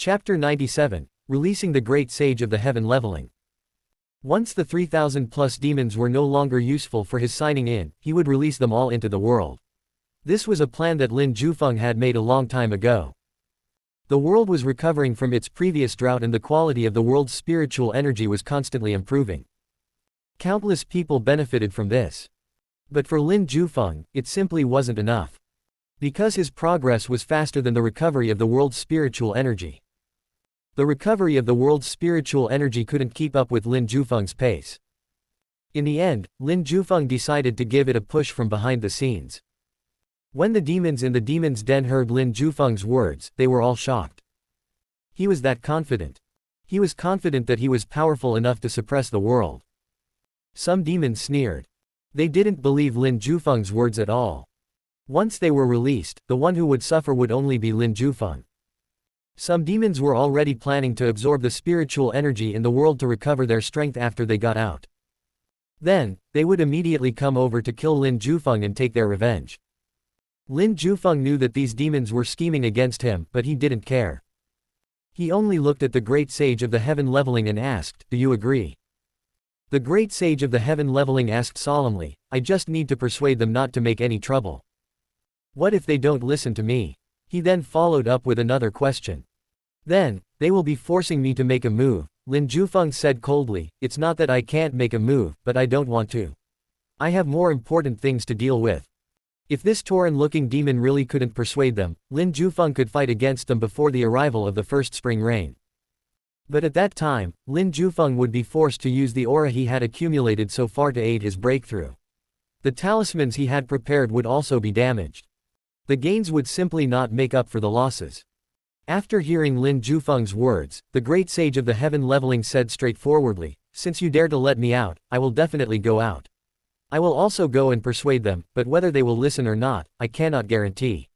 Chapter 97, Releasing the Great Sage of the Heaven Leveling. Once the 3,000+ demons were no longer useful for his signing in, he would release them all into the world. This was a plan that Lin Jufeng had made a long time ago. The world was recovering from its previous drought and the quality of the world's spiritual energy was constantly improving. Countless people benefited from this. But for Lin Jufeng, it simply wasn't enough. Because his progress was faster than the recovery of the world's spiritual energy. The recovery of the world's spiritual energy couldn't keep up with Lin Jufeng's pace. In the end, Lin Jufeng decided to give it a push from behind the scenes. When the demons in the demon's den heard Lin Jufeng's words, they were all shocked. He was that confident. He was confident that he was powerful enough to suppress the world. Some demons sneered. They didn't believe Lin Jufeng's words at all. Once they were released, the one who would suffer would only be Lin Jufeng. Some demons were already planning to absorb the spiritual energy in the world to recover their strength after they got out. Then, they would immediately come over to kill Lin Jufeng and take their revenge. Lin Jufeng knew that these demons were scheming against him, but he didn't care. He only looked at the great sage of the heaven leveling and asked, "Do you agree?" The great sage of the heaven leveling asked solemnly, "I just need to persuade them not to make any trouble. What if they don't listen to me?" He then followed up with another question. "Then, they will be forcing me to make a move," Lin Jufeng said coldly. "It's not that I can't make a move, but I don't want to. I have more important things to deal with." If this Tauren-looking demon really couldn't persuade them, Lin Jufeng could fight against them before the arrival of the first spring rain. But at that time, Lin Jufeng would be forced to use the aura he had accumulated so far to aid his breakthrough. The talismans he had prepared would also be damaged. The gains would simply not make up for the losses. After hearing Lin Jufeng's words, the great sage of the heaven leveling said straightforwardly, "Since you dare to let me out, I will definitely go out. I will also go and persuade them, but whether they will listen or not, I cannot guarantee."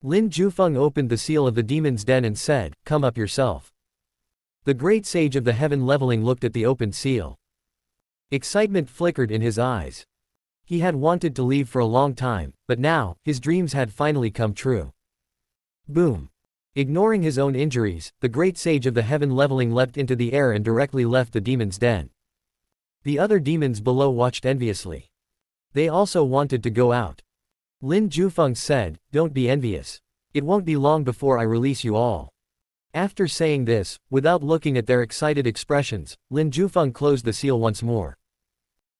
Lin Jufeng opened the seal of the demon's den and said, "Come up yourself." The great sage of the heaven leveling looked at the opened seal. Excitement flickered in his eyes. He had wanted to leave for a long time, but now, his dreams had finally come true. Boom. Ignoring his own injuries, the great sage of the heaven leveling leapt into the air and directly left the demon's den. The other demons below watched enviously. They also wanted to go out. Lin Jufeng said, "Don't be envious. It won't be long before I release you all." After saying this, without looking at their excited expressions, Lin Jufeng closed the seal once more.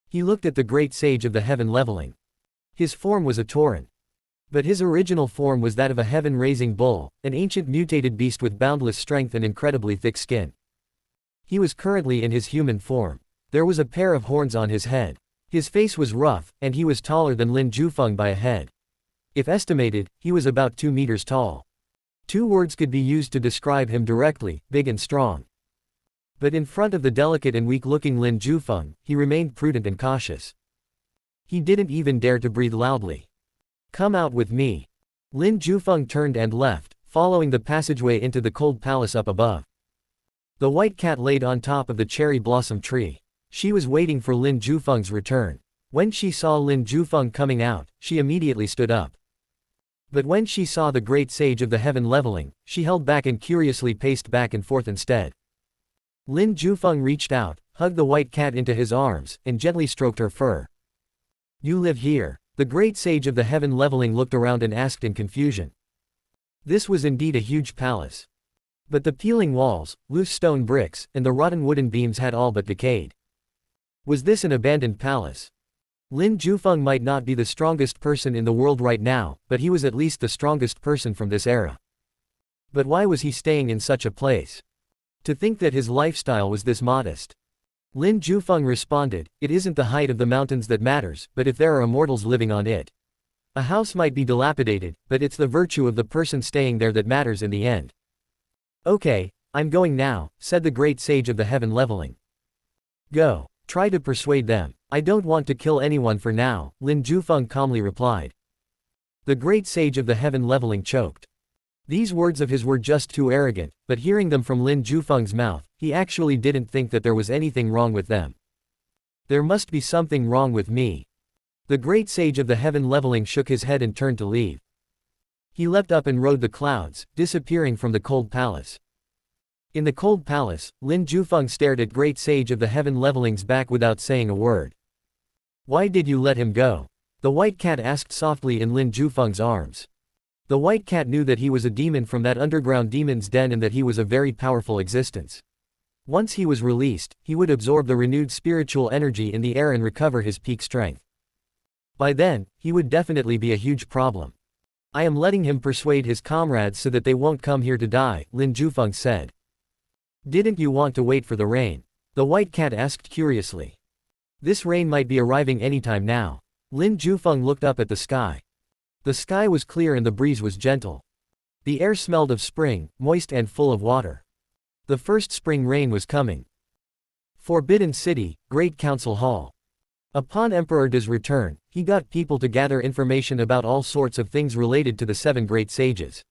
He looked at the great sage of the heaven leveling. His form was a Tauren. But his original form was that of a heaven-raising bull, an ancient mutated beast with boundless strength and incredibly thick skin. He was currently in his human form. There was a pair of horns on his head. His face was rough, and he was taller than Lin Jufeng by a head. If estimated, he was about 2 meters tall. 2 words could be used to describe him directly: big and strong. But in front of the delicate and weak-looking Lin Jufeng, he remained prudent and cautious. He didn't even dare to breathe loudly. "Come out with me." Lin Jufeng turned and left, following the passageway into the cold palace up above. The white cat laid on top of the cherry blossom tree. She was waiting for Lin Jufeng's return. When she saw Lin Jufeng coming out, she immediately stood up. But when she saw the great sage of the heaven leveling, she held back and curiously paced back and forth instead. Lin Jufeng reached out, hugged the white cat into his arms, and gently stroked her fur. "You live here?" The great sage of the heaven leveling looked around and asked in confusion. This was indeed a huge palace. But the peeling walls, loose stone bricks, and the rotten wooden beams had all but decayed. Was this an abandoned palace? Lin Jufeng might not be the strongest person in the world right now, but he was at least the strongest person from this era. But why was he staying in such a place? To think that his lifestyle was this modest. Lin Jufeng responded, "It isn't the height of the mountains that matters, but if there are immortals living on it. A house might be dilapidated, but it's the virtue of the person staying there that matters in the end." "Okay, I'm going now," said the great sage of the heaven leveling. "Go. Try to persuade them. I don't want to kill anyone for now," Lin Jufeng calmly replied. The great sage of the heaven leveling choked. These words of his were just too arrogant, but hearing them from Lin Jufeng's mouth, he actually didn't think that there was anything wrong with them. "There must be something wrong with me." The great sage of the heaven leveling shook his head and turned to leave. He leapt up and rode the clouds, disappearing from the cold palace. In the cold palace, Lin Jufeng stared at Great Sage of the Heaven Leveling's back without saying a word. Why did you let him go? The white cat asked softly in Lin Jufeng's arms. The white cat knew that he was a demon from that underground demon's den and that he was a very powerful existence. Once he was released, he would absorb the renewed spiritual energy in the air and recover his peak strength. By then, he would definitely be a huge problem. I am letting him persuade his comrades so that they won't come here to die, Lin Jufeng said. Didn't you want to wait for the rain? The white cat asked curiously. This rain might be arriving anytime now. Lin Jufeng looked up at the sky. The sky was clear and the breeze was gentle. The air smelled of spring, moist and full of water. The first spring rain was coming. Forbidden City, Great Council Hall. Upon Emperor De's return, he got people to gather information about all sorts of things related to the 7 great sages.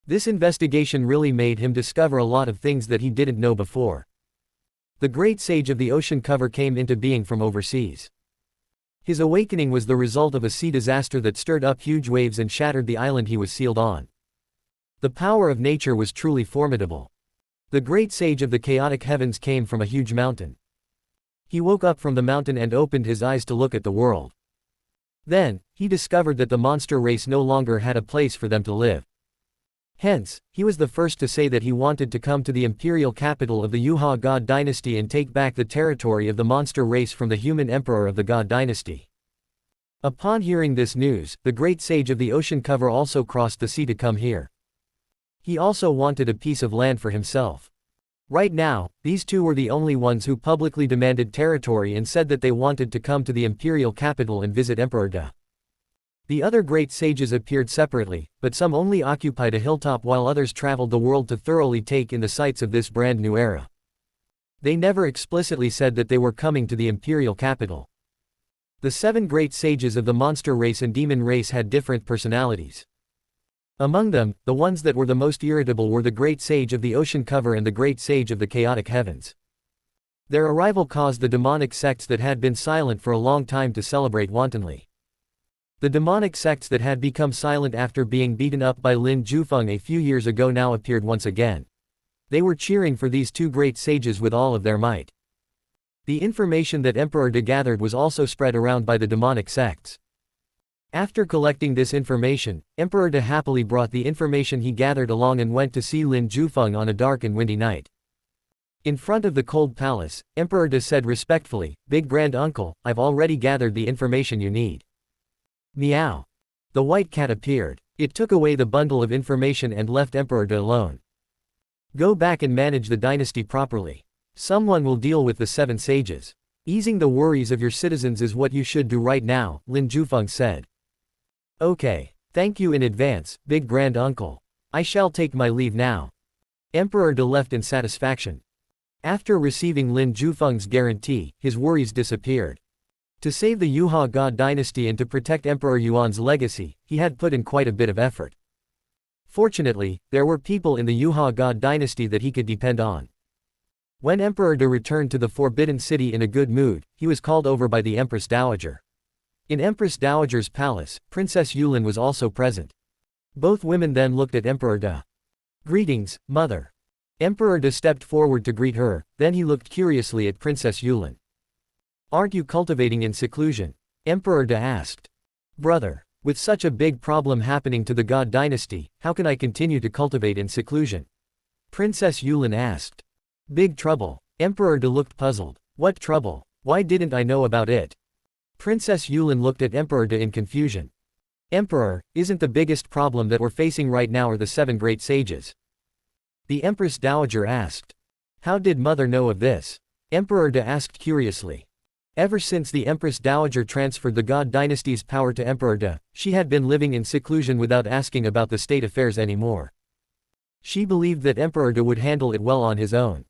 This investigation really made him discover a lot of things that he didn't know before. The great sage of the ocean cover came into being from overseas. His awakening was the result of a sea disaster that stirred up huge waves and shattered the island he was sealed on. The power of nature was truly formidable. The great sage of the chaotic heavens came from a huge mountain. He woke up from the mountain and opened his eyes to look at the world. Then, he discovered that the monster race no longer had a place for them to live. Hence, he was the first to say that he wanted to come to the imperial capital of the Yuha God dynasty and take back the territory of the monster race from the human emperor of the God dynasty. Upon hearing this news, the great sage of the ocean cover also crossed the sea to come here. He also wanted a piece of land for himself. Right now, these two were the only ones who publicly demanded territory and said that they wanted to come to the imperial capital and visit Emperor De. The other great sages appeared separately, but some only occupied a hilltop while others traveled the world to thoroughly take in the sights of this brand new era. They never explicitly said that they were coming to the imperial capital. The 7 great sages of the monster race and demon race had different personalities. Among them, the ones that were the most irritable were the great sage of the ocean cover and the great sage of the chaotic heavens. Their arrival caused the demonic sects that had been silent for a long time to celebrate wantonly. The demonic sects that had become silent after being beaten up by Lin Jufeng a few years ago now appeared once again. They were cheering for these 2 great sages with all of their might. The information that Emperor De gathered was also spread around by the demonic sects. After collecting this information, Emperor De happily brought the information he gathered along and went to see Lin Jufeng on a dark and windy night. In front of the cold palace, Emperor De said respectfully, "Big Grand Uncle, I've already gathered the information you need." Meow. The white cat appeared. It took away the bundle of information and left Emperor De alone. Go back and manage the dynasty properly. Someone will deal with the 7 sages. Easing the worries of your citizens is what you should do right now, Lin Jufeng said. Okay. Thank you in advance, Big Grand Uncle. I shall take my leave now. Emperor De left in satisfaction. After receiving Lin Jufeng's guarantee, his worries disappeared. To save the Yuha God dynasty and to protect Emperor Yuan's legacy, he had put in quite a bit of effort. Fortunately, there were people in the Yuha God dynasty that he could depend on. When Emperor De returned to the Forbidden City in a good mood, he was called over by the Empress Dowager. In Empress Dowager's palace, Princess Yulin was also present. Both women then looked at Emperor De. Greetings, Mother. Emperor De stepped forward to greet her, then he looked curiously at Princess Yulin. Aren't you cultivating in seclusion? Emperor De asked. Brother, with such a big problem happening to the God dynasty, how can I continue to cultivate in seclusion? Princess Yulin asked. Big trouble. Emperor De looked puzzled. What trouble? Why didn't I know about it? Princess Yulin looked at Emperor De in confusion. Emperor, isn't the biggest problem that we're facing right now are the 7 great sages? The Empress Dowager asked. How did Mother know of this? Emperor De asked curiously. Ever since the Empress Dowager transferred the God dynasty's power to Emperor De, she had been living in seclusion without asking about the state affairs anymore. She believed that Emperor De would handle it well on his own.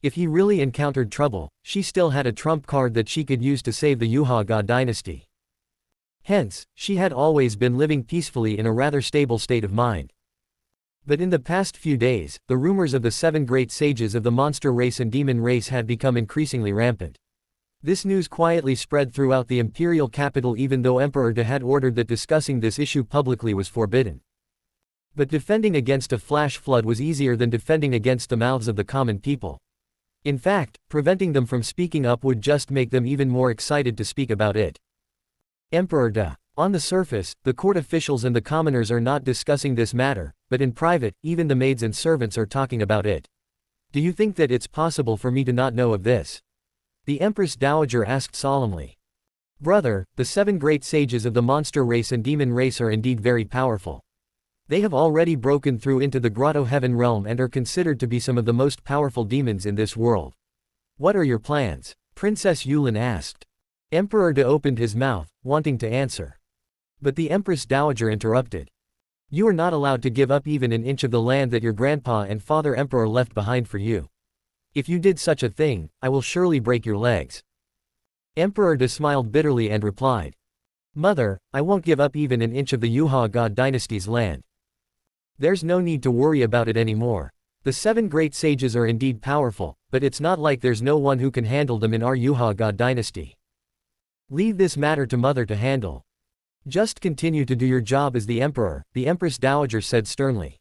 If he really encountered trouble, she still had a trump card that she could use to save the Yuha God dynasty. Hence, she had always been living peacefully in a rather stable state of mind. But in the past few days, the rumors of the 7 great sages of the monster race and demon race had become increasingly rampant. This news quietly spread throughout the imperial capital even though Emperor De had ordered that discussing this issue publicly was forbidden. But defending against a flash flood was easier than defending against the mouths of the common people. In fact, preventing them from speaking up would just make them even more excited to speak about it. Emperor De. On the surface, the court officials and the commoners are not discussing this matter, but in private, even the maids and servants are talking about it. Do you think that it's possible for me to not know of this? The Empress Dowager asked solemnly. Brother, the 7 great sages of the monster race and demon race are indeed very powerful. They have already broken through into the grotto heaven realm and are considered to be some of the most powerful demons in this world. What are your plans? Princess Yulin asked. Emperor De opened his mouth, wanting to answer. But the Empress Dowager interrupted. You are not allowed to give up even an inch of the land that your grandpa and father emperor left behind for you. If you did such a thing, I will surely break your legs. Emperor De smiled bitterly and replied. Mother, I won't give up even an inch of the Yuha God dynasty's land. There's no need to worry about it anymore. The 7 great sages are indeed powerful, but it's not like there's no one who can handle them in our Yuha God dynasty. Leave this matter to Mother to handle. Just continue to do your job as the Emperor, the Empress Dowager said sternly.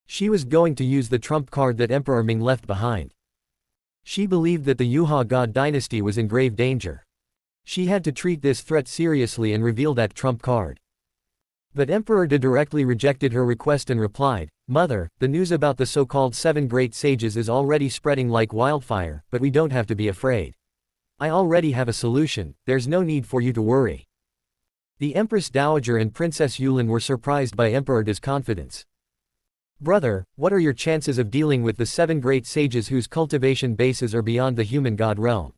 She was going to use the trump card that Emperor Ming left behind. She believed that the Yuha God dynasty was in grave danger. She had to treat this threat seriously and reveal that trump card. But Emperor De directly rejected her request and replied, Mother, the news about the so-called 7 great sages is already spreading like wildfire, but we don't have to be afraid. I already have a solution, there's no need for you to worry. The Empress Dowager and Princess Yulin were surprised by Emperor De's confidence. Brother, what are your chances of dealing with the 7 great sages whose cultivation bases are beyond the human god realm?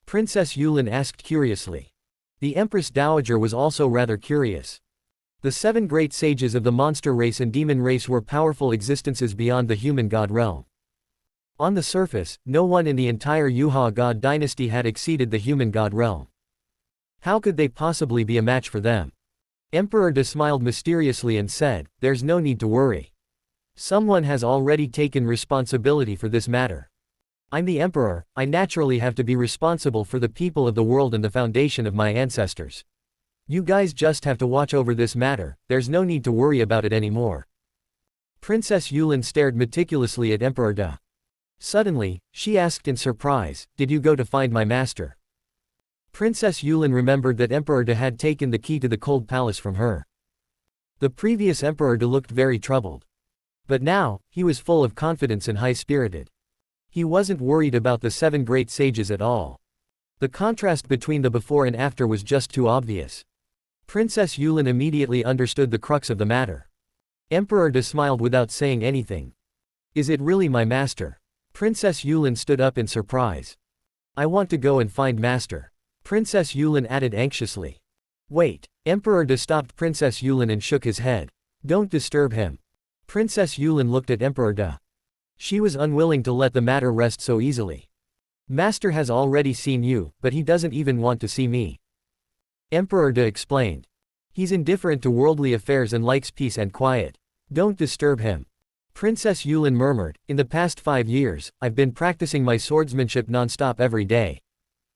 Princess Yulin asked curiously. The Empress Dowager was also rather curious. The 7 great sages of the monster race and demon race were powerful existences beyond the human god realm. On the surface, no one in the entire Yuha god dynasty had exceeded the human god realm. How could they possibly be a match for them? Emperor De smiled mysteriously and said, There's no need to worry. Someone has already taken responsibility for this matter. I'm the Emperor, I naturally have to be responsible for the people of the world and the foundation of my ancestors. You guys just have to watch over this matter, there's no need to worry about it anymore. Princess Yulin stared meticulously at Emperor De. Suddenly, she asked in surprise, Did you go to find my master? Princess Yulin remembered that Emperor De had taken the key to the cold palace from her. The previous Emperor De looked very troubled. But now, he was full of confidence and high-spirited. He wasn't worried about the 7 great sages at all. The contrast between the before and after was just too obvious. Princess Yulin immediately understood the crux of the matter. Emperor De smiled without saying anything. Is it really my master? Princess Yulin stood up in surprise. I want to go and find master. Princess Yulin added anxiously. Wait. Emperor De stopped Princess Yulin and shook his head. Don't disturb him. Princess Yulin looked at Emperor De. She was unwilling to let the matter rest so easily. Master has already seen you, but he doesn't even want to see me. Emperor De explained. He's indifferent to worldly affairs and likes peace and quiet. Don't disturb him. Princess Yulin murmured, In the past 5 years, I've been practicing my swordsmanship non-stop every day.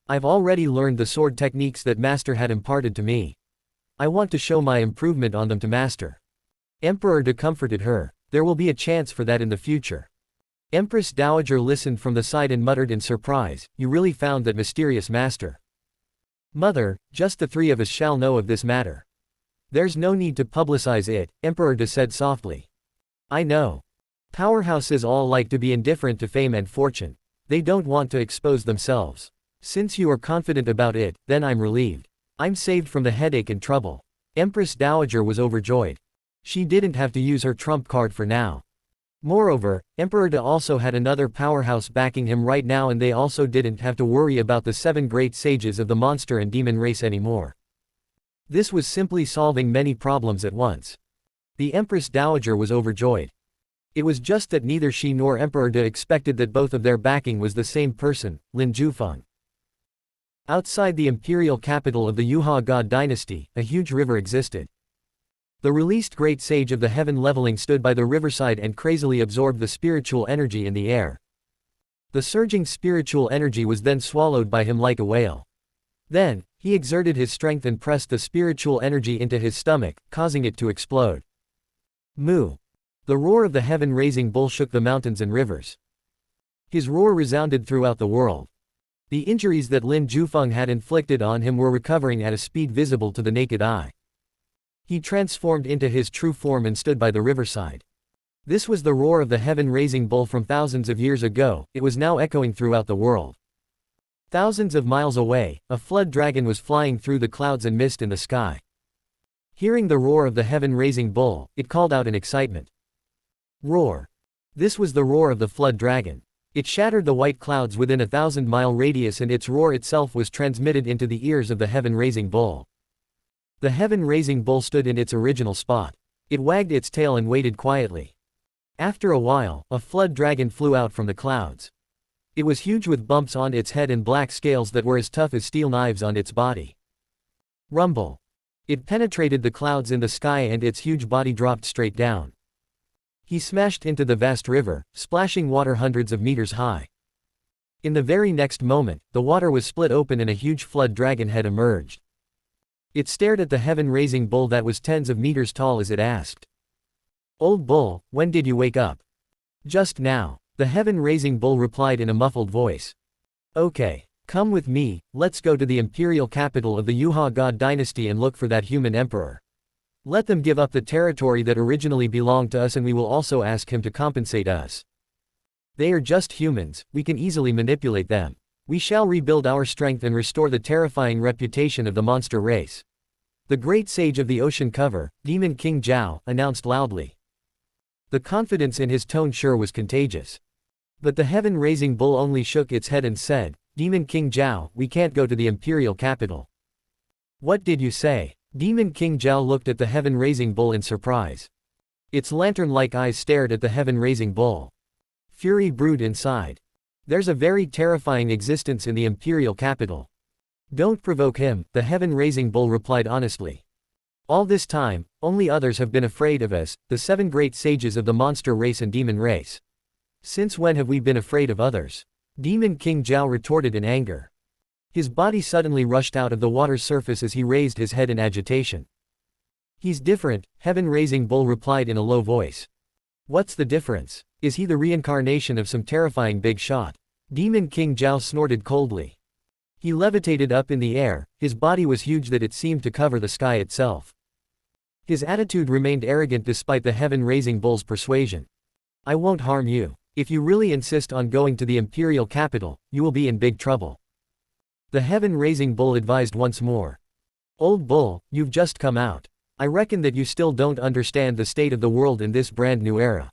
I've already learned the sword techniques that Master had imparted to me. I want to show my improvement on them to Master. Emperor De comforted her. There will be a chance for that in the future. Empress Dowager listened from the side and muttered in surprise, You really found that mysterious master. Mother, just the 3 of us shall know of this matter. There's no need to publicize it, Emperor De said softly. I know. Powerhouses all like to be indifferent to fame and fortune. They don't want to expose themselves. Since you are confident about it, then I'm relieved. I'm saved from the headache and trouble. Empress Dowager was overjoyed. She didn't have to use her trump card for now. Moreover, Emperor De also had another powerhouse backing him right now, and they also didn't have to worry about the 7 great sages of the monster and demon race anymore. This was simply solving many problems at once. The Empress Dowager was overjoyed. It was just that neither she nor Emperor De expected that both of their backing was the same person, Lin Jufeng. Outside the imperial capital of the Yuha God dynasty, a huge river existed. The released great sage of the heaven leveling stood by the riverside and crazily absorbed the spiritual energy in the air. The surging spiritual energy was then swallowed by him like a whale. Then, he exerted his strength and pressed the spiritual energy into his stomach, causing it to explode. Moo! The roar of the heaven-raising bull shook the mountains and rivers. His roar resounded throughout the world. The injuries that Lin Jufeng had inflicted on him were recovering at a speed visible to the naked eye. He transformed into his true form and stood by the riverside. This was the roar of the heaven-raising bull from thousands of years ago. It was now echoing throughout the world. Thousands of miles away, a flood dragon was flying through the clouds and mist in the sky. Hearing the roar of the heaven-raising bull, it called out in excitement. Roar! This was the roar of the flood dragon. It shattered the white clouds within a 1,000-mile radius, and its roar itself was transmitted into the ears of the heaven-raising bull. The heaven-raising bull stood in its original spot. It wagged its tail and waited quietly. After a while, a flood dragon flew out from the clouds. It was huge with bumps on its head and black scales that were as tough as steel knives on its body. Rumble! It penetrated the clouds in the sky and its huge body dropped straight down. He smashed into the vast river, splashing water hundreds of meters high. In the very next moment, the water was split open and a huge flood dragon head emerged. It stared at the heaven-raising bull that was tens of meters tall as it asked, "Old bull, when did you wake up?" "Just now," the heaven-raising bull replied in a muffled voice. "Okay, come with me, let's go to the imperial capital of the Yuha god dynasty and look for that human emperor. Let them give up the territory that originally belonged to us and we will also ask him to compensate us. They are just humans, we can easily manipulate them. We shall rebuild our strength and restore the terrifying reputation of the monster race." The great sage of the ocean cover, Demon King Zhao, announced loudly. The confidence in his tone sure was contagious. But the heaven-raising bull only shook its head and said, "Demon King Zhao, we can't go to the imperial capital." "What did you say?" Demon King Zhao looked at the heaven-raising bull in surprise. Its lantern-like eyes stared at the heaven-raising bull. Fury brewed inside. There's a very terrifying existence in the imperial capital. "Don't provoke him," the heaven-raising bull replied honestly. "All this time, only others have been afraid of us, the 7 great sages of the monster race and demon race. Since when have we been afraid of others?" Demon King Zhao retorted in anger. His body suddenly rushed out of the water's surface as he raised his head in agitation. "He's different," heaven-raising bull replied in a low voice. "What's the difference? Is he the reincarnation of some terrifying big shot?" Demon King Zhao snorted coldly. He levitated up in the air, his body was huge that it seemed to cover the sky itself. His attitude remained arrogant despite the heaven-raising bull's persuasion. "I won't harm you. If you really insist on going to the imperial capital, you will be in big trouble." The heaven-raising bull advised once more. "Old bull, you've just come out. I reckon that you still don't understand the state of the world in this brand new era.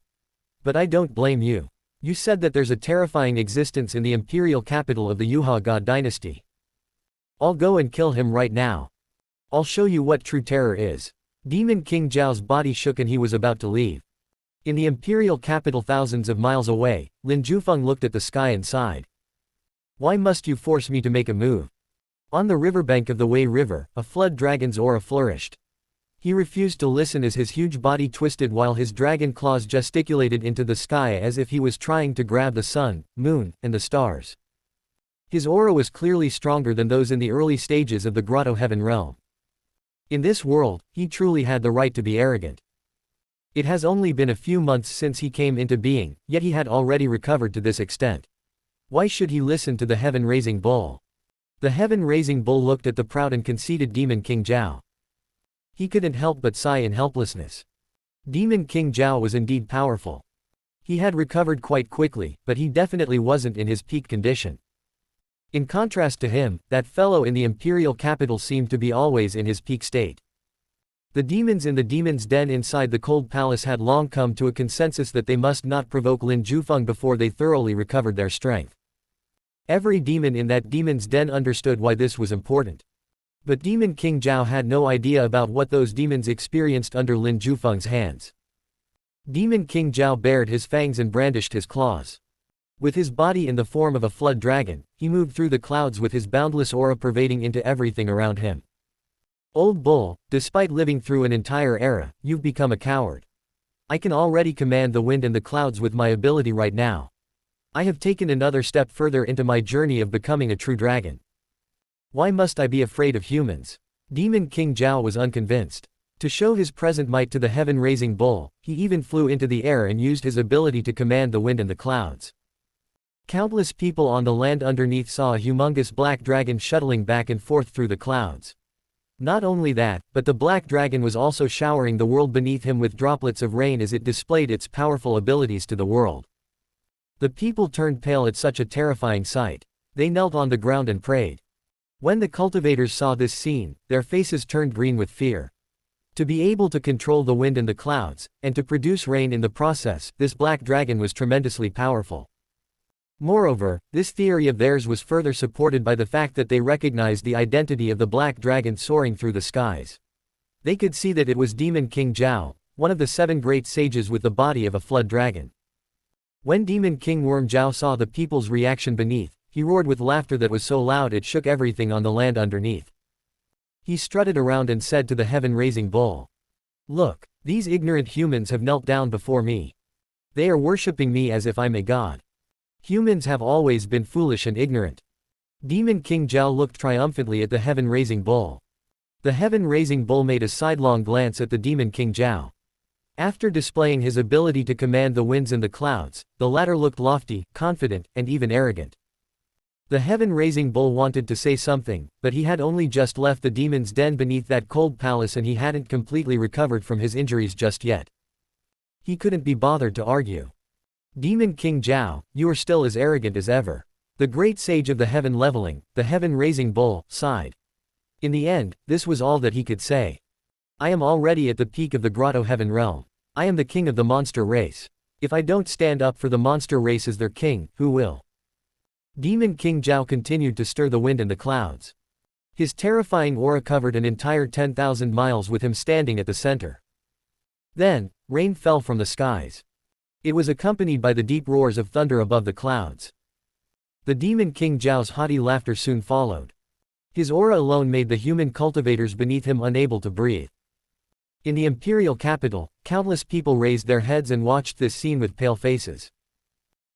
But I don't blame you. You said that there's a terrifying existence in the imperial capital of the Yuha god dynasty. I'll go and kill him right now. I'll show you what true terror is." Demon King Zhao's body shook and he was about to leave. In the imperial capital thousands of miles away, Lin Jufeng looked at the sky and sighed. "Why must you force me to make a move?" On the riverbank of the Wei River, a flood dragon's aura flourished. He refused to listen as his huge body twisted while his dragon claws gesticulated into the sky as if he was trying to grab the sun, moon, and the stars. His aura was clearly stronger than those in the early stages of the Grotto Heaven realm. In this world, he truly had the right to be arrogant. It has only been a few months since he came into being, yet he had already recovered to this extent. Why should he listen to the heaven-raising bull? The heaven-raising bull looked at the proud and conceited Demon King Zhao. He couldn't help but sigh in helplessness. Demon King Zhao was indeed powerful. He had recovered quite quickly, but he definitely wasn't in his peak condition. In contrast to him, that fellow in the imperial capital seemed to be always in his peak state. The demons in the demon's den inside the cold palace had long come to a consensus that they must not provoke Lin Jufeng before they thoroughly recovered their strength. Every demon in that demon's den understood why this was important. But Demon King Zhao had no idea about what those demons experienced under Lin Jufeng's hands. Demon King Zhao bared his fangs and brandished his claws. With his body in the form of a flood dragon, he moved through the clouds with his boundless aura pervading into everything around him. "Old bull, despite living through an entire era, you've become a coward. I can already command the wind and the clouds with my ability right now. I have taken another step further into my journey of becoming a true dragon. Why must I be afraid of humans?" Demon King Zhao was unconvinced. To show his present might to the heaven-raising bull, he even flew into the air and used his ability to command the wind and the clouds. Countless people on the land underneath saw a humongous black dragon shuttling back and forth through the clouds. Not only that, but the black dragon was also showering the world beneath him with droplets of rain as it displayed its powerful abilities to the world. The people turned pale at such a terrifying sight. They knelt on the ground and prayed. When the cultivators saw this scene, their faces turned green with fear. To be able to control the wind and the clouds, and to produce rain in the process, this black dragon was tremendously powerful. Moreover, this theory of theirs was further supported by the fact that they recognized the identity of the black dragon soaring through the skies. They could see that it was Demon King Zhao, one of the 7 great sages with the body of a flood dragon. When Demon King Worm Zhao saw the people's reaction beneath, he roared with laughter that was so loud it shook everything on the land underneath. He strutted around and said to the heaven-raising bull, "Look, these ignorant humans have knelt down before me. They are worshipping me as if I'm a god. Humans have always been foolish and ignorant." Demon King Zhao looked triumphantly at the heaven-raising bull. The heaven-raising bull made a sidelong glance at the Demon King Zhao. After displaying his ability to command the winds and the clouds, the latter looked lofty, confident, and even arrogant. The heaven-raising bull wanted to say something, but he had only just left the demon's den beneath that cold palace and he hadn't completely recovered from his injuries just yet. He couldn't be bothered to argue. "Demon King Zhao, you are still as arrogant as ever." The great sage of the heaven leveling, the heaven-raising bull, sighed. In the end, this was all that he could say. "I am already at the peak of the grotto heaven realm. I am the king of the monster race. If I don't stand up for the monster race as their king, who will?" Demon King Zhao continued to stir the wind and the clouds. His terrifying aura covered an entire 10,000 miles with him standing at the center. Then, rain fell from the skies. It was accompanied by the deep roars of thunder above the clouds. The Demon King Zhao's haughty laughter soon followed. His aura alone made the human cultivators beneath him unable to breathe. In the imperial capital, countless people raised their heads and watched this scene with pale faces.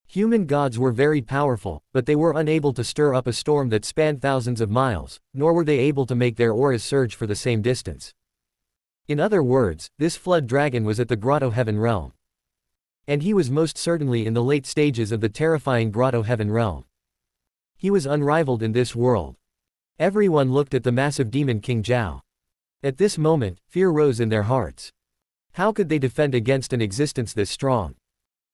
Human gods were very powerful, but they were unable to stir up a storm that spanned thousands of miles, nor were they able to make their auras surge for the same distance. In other words, this flood dragon was at the grotto heaven realm. And he was most certainly in the late stages of the terrifying grotto heaven realm. He was unrivaled in this world. Everyone looked at the massive Demon King Zhao. At this moment, fear rose in their hearts. How could they defend against an existence this strong?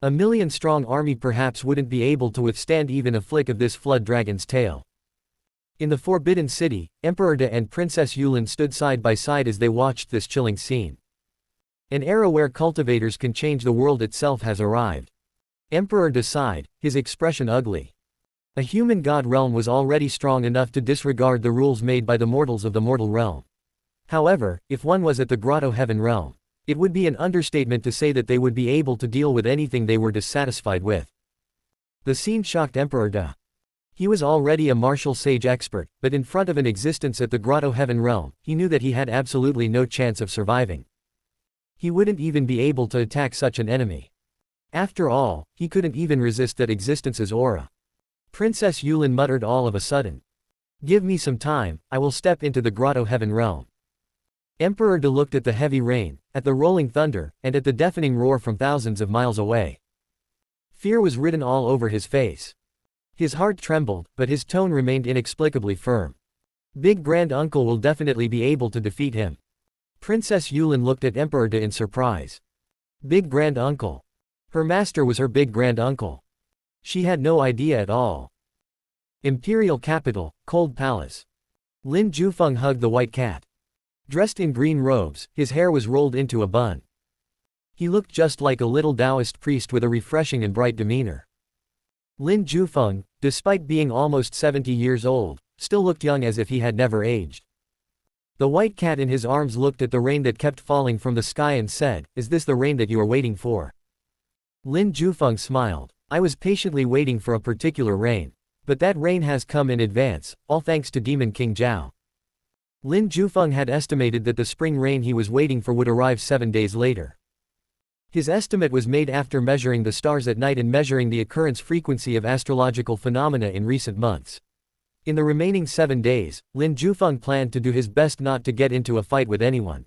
A million-strong army perhaps wouldn't be able to withstand even a flick of this flood dragon's tail. In the Forbidden City, Emperor De and Princess Yulin stood side by side as they watched this chilling scene. An era where cultivators can change the world itself has arrived. Emperor De sighed, his expression ugly. A human god realm was already strong enough to disregard the rules made by the mortals of the mortal realm. However, if one was at the grotto heaven realm, it would be an understatement to say that they would be able to deal with anything they were dissatisfied with. The scene shocked Emperor De. He was already a martial sage expert, but in front of an existence at the grotto heaven realm, he knew that he had absolutely no chance of surviving. He wouldn't even be able to attack such an enemy. After all, he couldn't even resist that existence's aura. Princess Yulin muttered all of a sudden. "Give me some time, I will step into the grotto heaven realm." Emperor De looked at the heavy rain, at the rolling thunder, and at the deafening roar from thousands of miles away. Fear was written all over his face. His heart trembled, but his tone remained inexplicably firm. "Big Grand Uncle will definitely be able to defeat him." Princess Yulin looked at Emperor De in surprise. Big Grand Uncle. Her master was her big grand uncle. She had no idea at all. Imperial capital, Cold Palace. Lin Jufeng hugged the white cat. Dressed in green robes, his hair was rolled into a bun. He looked just like a little Taoist priest with a refreshing and bright demeanor. Lin Jufeng, despite being almost 70 years old, still looked young as if he had never aged. The white cat in his arms looked at the rain that kept falling from the sky and said, "Is this the rain that you are waiting for?" Lin Jufeng smiled. "I was patiently waiting for a particular rain. But that rain has come in advance, all thanks to Demon King Zhao." Lin Jufeng had estimated that the spring rain he was waiting for would arrive 7 days later. His estimate was made after measuring the stars at night and measuring the occurrence frequency of astrological phenomena in recent months. In the remaining 7 days, Lin Jufeng planned to do his best not to get into a fight with anyone.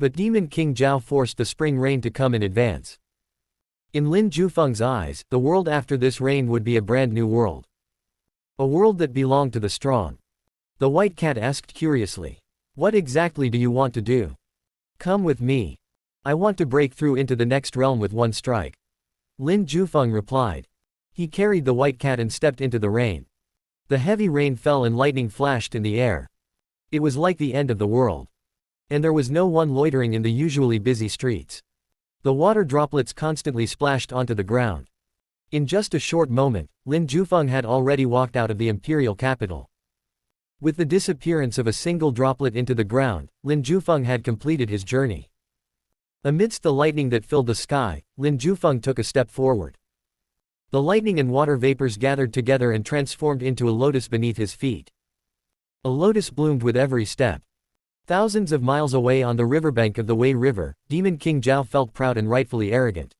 But Demon King Zhao forced the spring rain to come in advance. In Lin Jufeng's eyes, the world after this rain would be a brand new world. A world that belonged to the strong. The white cat asked curiously. What exactly do you want to do? Come with me. I want to break through into the next realm with one strike. Lin Jufeng replied. He carried the white cat and stepped into the rain. The heavy rain fell and lightning flashed in the air. It was like the end of the world. And there was no one loitering in the usually busy streets. The water droplets constantly splashed onto the ground. In just a short moment, Lin Jufeng had already walked out of the imperial capital. With the disappearance of a single droplet into the ground, Lin Jufeng had completed his journey. Amidst the lightning that filled the sky, Lin Jufeng took a step forward. The lightning and water vapors gathered together and transformed into a lotus beneath his feet. A lotus bloomed with every step. Thousands of miles away on the riverbank of the Wei River, Demon King Zhao felt proud and rightfully arrogant.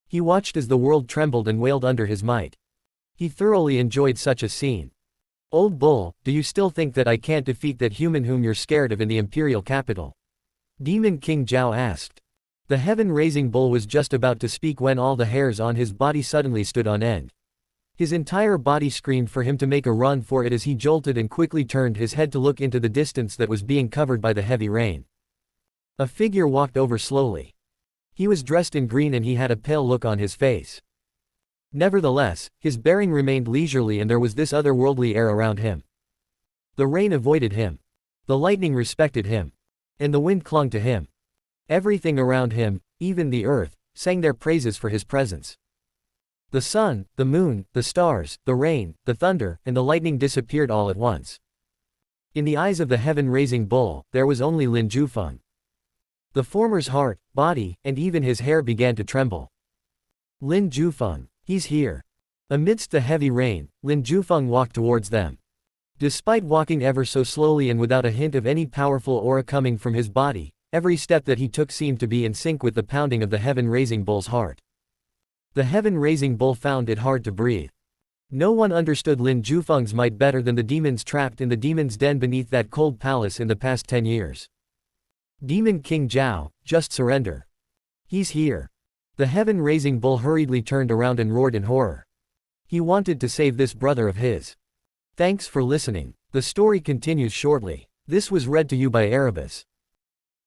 He watched as the world trembled and wailed under his might. He thoroughly enjoyed such a scene. Old bull, do you still think that I can't defeat that human whom you're scared of in the imperial capital? Demon King Zhao asked. The heaven-raising bull was just about to speak when all the hairs on his body suddenly stood on end. His entire body screamed for him to make a run for it as he jolted and quickly turned his head to look into the distance that was being covered by the heavy rain. A figure walked over slowly. He was dressed in green and he had a pale look on his face. Nevertheless, his bearing remained leisurely and there was this otherworldly air around him. The rain avoided him. The lightning respected him. And the wind clung to him. Everything around him, even the earth, sang their praises for his presence. The sun, the moon, the stars, the rain, the thunder, and the lightning disappeared all at once. In the eyes of the heaven-raising bull, there was only Lin Jufeng. The former's heart, body, and even his hair began to tremble. Lin Jufeng, he's here. Amidst the heavy rain, Lin Jufeng walked towards them. Despite walking ever so slowly and without a hint of any powerful aura coming from his body, every step that he took seemed to be in sync with the pounding of the heaven-raising bull's heart. The heaven-raising bull found it hard to breathe. No one understood Lin Jufeng's might better than the demons trapped in the demon's den beneath that cold palace in the past 10 years. Demon King Zhao, just surrender. He's here. The heaven-raising bull hurriedly turned around and roared in horror. He wanted to save this brother of his. Thanks for listening. The story continues shortly. This was read to you by Erebus.